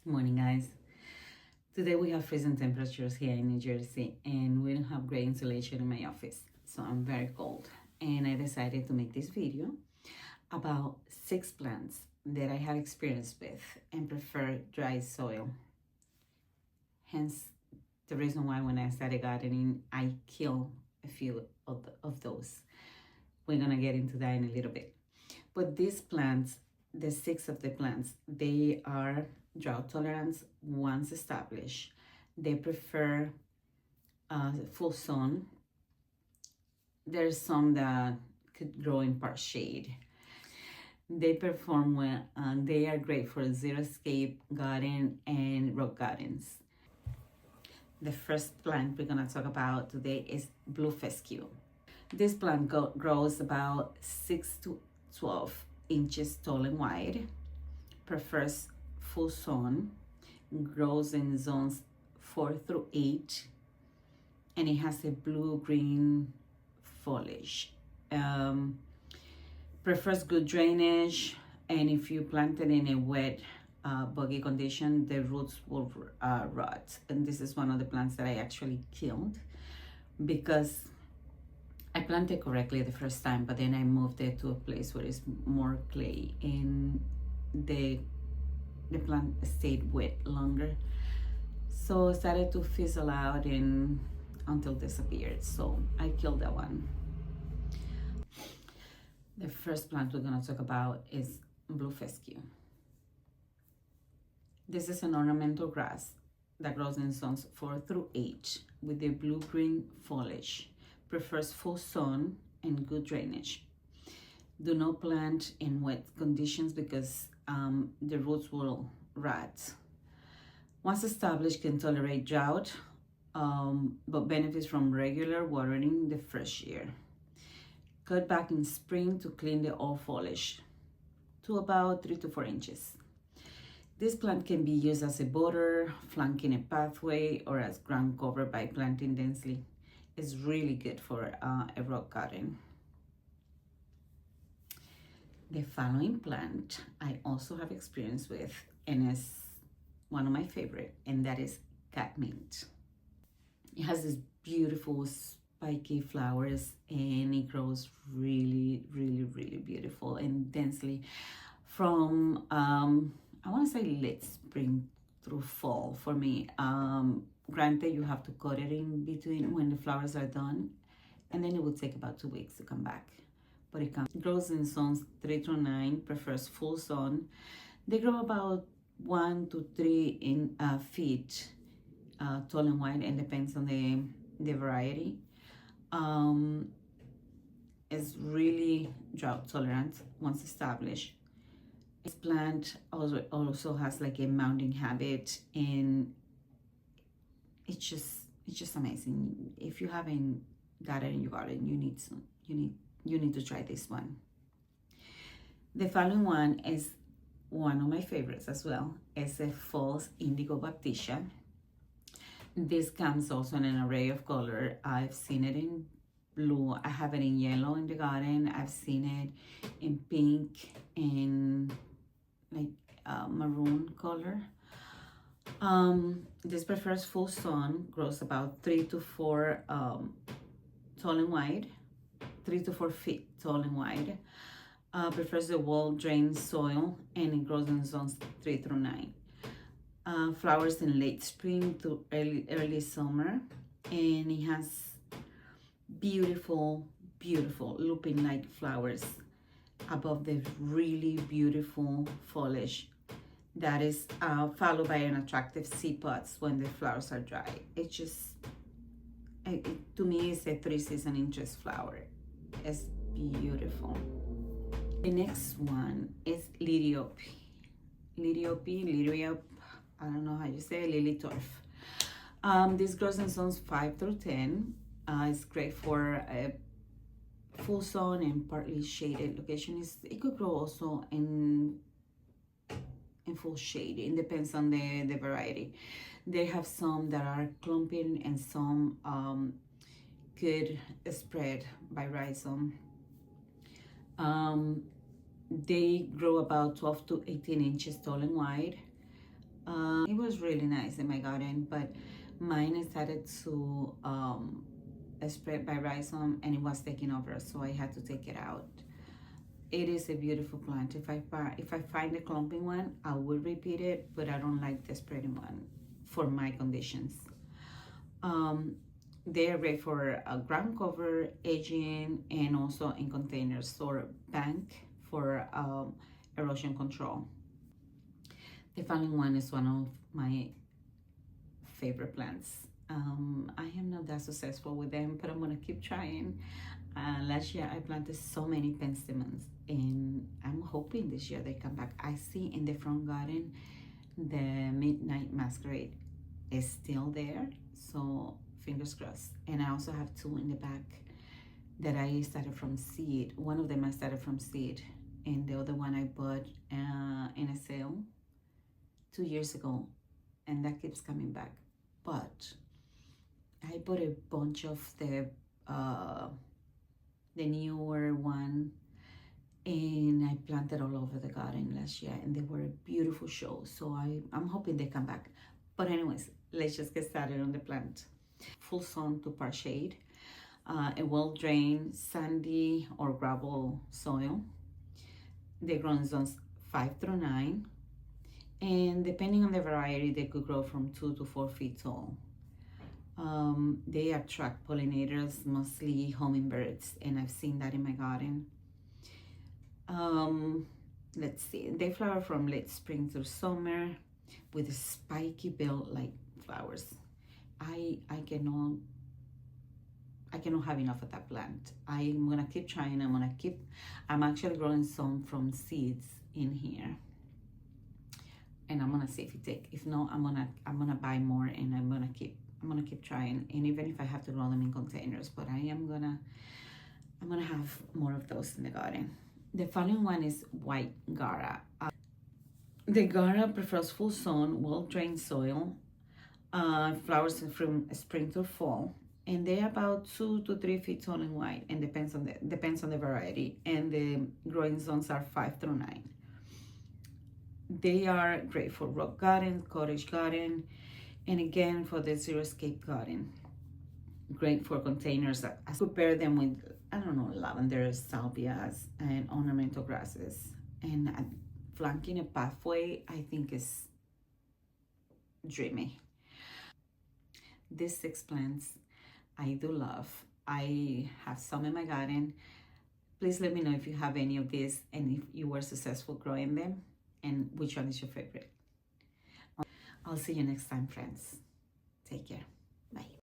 Good morning, guys. Today we have freezing temperatures here in New Jersey, and we don't have great insulation in my office, so I'm very cold. And I decided to make this video about 6 plants that I have experience with and prefer dry soil. Hence, the reason why when I started gardening, I kill a few of those. We're gonna get into that in a little bit. But these plants, the 6 of the plants, they are drought tolerant once established. They prefer full sun. There's some that could grow in part shade. They perform well and they are great for xeriscape garden and rock gardens. The first plant we're gonna talk about today is blue fescue. This plant grows about 6 to 12 inches tall and wide, prefers full sun, grows in zones 4 through 8, and it has a blue-green foliage. Prefers good drainage, and if you plant it in a wet, boggy condition, the roots will rot. And this is one of the plants that I actually killed because I planted correctly the first time, but then I moved it to a place where it's more clay, and the plant stayed wet longer. So it started to fizzle out and until disappeared. So I killed that one. The first plant we're gonna talk about is blue fescue. This is an ornamental grass that grows in zones 4 through 8 with a blue-green foliage. Prefers full sun and good drainage. Do not plant in wet conditions because the roots will rot. Once established, can tolerate drought, but benefits from regular watering the first year. Cut back in spring to clean the old foliage to about 3 to 4 inches. This plant can be used as a border, flanking a pathway, or as ground cover by planting densely. It's really good for a rock garden. The following plant I also have experience with, and is one of my favorite, and that is catmint. It has this beautiful spiky flowers, and it grows really beautiful and densely from I want to say late spring through fall for me. Granted, you have to cut it in between when the flowers are done, and then it will take about 2 weeks to come back. But it grows in zones 3 through 9, prefers full sun. They grow about 1 to 3 feet tall and wide, and depends on the variety. It's really drought tolerant once established. This plant also has like a mounding habit, and it's just amazing. If you haven't got it in your garden, you need to try this one. The following one is one of my favorites as well. It's a false indigo baptisia. This comes also in an array of color. I've seen it in blue. I have it in yellow in the garden. I've seen it in pink and like maroon color. This prefers full sun, grows about 3 to 4 tall and wide, 3 to 4 feet tall and wide. Prefers the well-drained soil, and it grows in zones 3 through 9. Flowers in late spring to early summer, and it has beautiful lupin-like flowers above the really beautiful foliage that is followed by an attractive seed pods when the flowers are dry. It to me, it's a 3-season interest flower. It's beautiful. The next one is liriope. I don't know how you say it, lily turf. This grows in zones 5 through 10. It's great for a full sun and partly shaded location. It could grow also in full shade. It depends on the variety. They have some that are clumping, and some could spread by rhizome. They grow about 12 to 18 inches tall and wide. was really nice in my garden, but mine started to spread by rhizome and it was taking over, so I had to take it out. It is a beautiful plant. If I find a clumping one, I will repeat it, but I don't like the spreading one for my conditions. They are great for ground cover, aging, and also in containers or bank for erosion control. The following one is one of my favorite plants. I am not that successful with them, but I'm gonna keep trying. Last year I planted so many penstemons, and I'm hoping this year they come back. I see in the front garden the midnight masquerade is still there, so fingers crossed. And I also have two in the back that I started from seed. One of them I started from seed, and the other one I bought in a sale 2 years ago, and that keeps coming back. But I bought a bunch of the newer one, and I planted all over the garden last year, and they were a beautiful show. So I'm hoping they come back. But anyways, let's just get started on the plant. Full sun to part shade, a well-drained sandy or gravel soil. The growing zones 5 through 9, and depending on the variety, they could grow from 2 to 4 feet tall. They attract pollinators, mostly hummingbirds, and I've seen that in my garden. Let's see, they flower from late spring through summer with spiky bill-like flowers. I cannot have enough of that plant. I'm gonna keep trying. I'm actually growing some from seeds in here, and I'm gonna see if it take. If not, I'm gonna buy more, and I'm gonna keep trying. And even if I have to grow them in containers, but I'm gonna have more of those in the garden. The following one is white Gara. The Gara prefers full sun, well-drained soil, flowers from spring to fall, and they're about 2 to 3 feet tall and wide, and depends on the variety. And the growing zones are 5 through 9. They are great for rock garden, cottage garden, and again for the xeriscape garden. Great for containers. I could pair them with, I don't know, lavender, salvias, and ornamental grasses. And flanking a pathway, I think, is dreamy. These 6 plants I do love. I have some in my garden. Please let me know if you have any of these and if you were successful growing them, and which one is your favorite. I'll see you next time, friends. Take care.